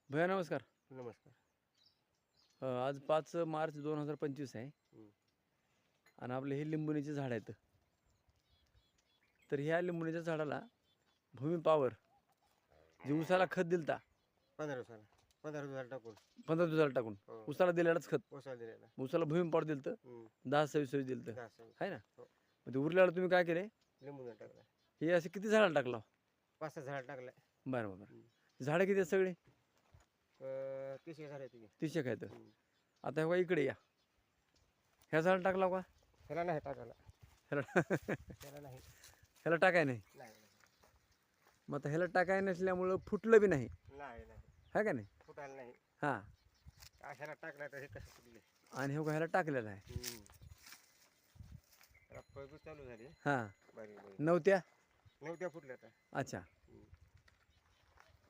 भैया नमस्कार. नमस्कार. आज 5 मार्च 2025 आहे आणि आपले हे लिंबुनीचे झाड आहेत. तर ह्या लिंबुनीच्या झाडाला भूमी पॉवर जे उसाला खत दिलता 15 दिवसाला 15 दिवसाला टाकून 15 दिवसाला टाकून हो. उसाला दिलेलाच खत ओसाला दिलेला. उसाला भूमी पॉवर दिलं हम्म. 10-26 दिलं 10 सव्वीस. आहे ना. हो. मग ते उरल्याला तुम्ही काय केले? लिंबून टाकला. हे असे किती झाडाला टाकला? 5-6 झाड टाकलं. बरं बरं. झाडं किती आहेत सगळे? 30 झाड आहेत. 30 आहेत. आता हे इकडे या. ह्या झाड टाकला का? ह्याला नाही टाकायला. ह्याला त्याला नाही. ह्याला टाकाय नाही. नाही मग आता ह्याला टाकाय नसल्यामुळं फुटलं बी नाही नाही नाही आहे का नाही. फुटायला नाही. हां. ह्याला टाकला तर हे कसं फुटले. आणि हे ह्याला टाकलेलं आहे. त्याला फळ चालू झाली. हां. बारीक बारीक नव्हत्या. फुटल्या आता. अच्छा.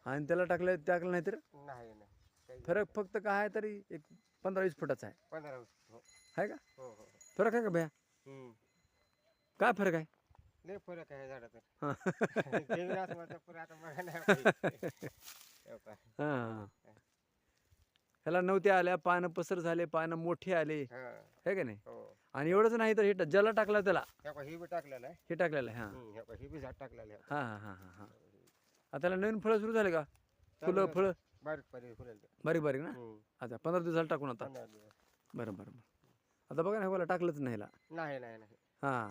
आणि त्याला टाकलं नाही तर नाही नाही काही फरक फक्त काय आहे तरी एक 15-20 फुटाचा आहे 15 हो आहे का? हो हो फरक आहे का भैया? काय फरक आहे? लय फरक आहे झाडात. हां. असं वाटतं पण आता बघा नाही पाहिजे. हां. ह्याला नव्हत्या आल्या, पानं पसर झाले, पानं मोठे आले आहे का नाही. हो. आणि एवढंच नाही तर हे ज्याला टाकलं त्याला हे बी टाकलेलं आहे. हे टाकलेलं आहे. हां हे बी झाड टाकलेलं आहे. हां हां हां हां हां. आता त्याला नवीन फळं सुरू झाले का? फुलं फळं बारीक बारीक फुलेल. बारीक बारीक ना. अच्छा 15 दिवसाला टाकून आता. 15 दिवस. बरं बरं बरं. आता बघा ना ह्याला टाकलंच नाही ह्याला. नाही नाही नाही हां.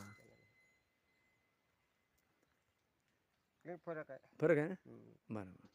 लय फरक आहे. फरक आहे ना. बरं बरं.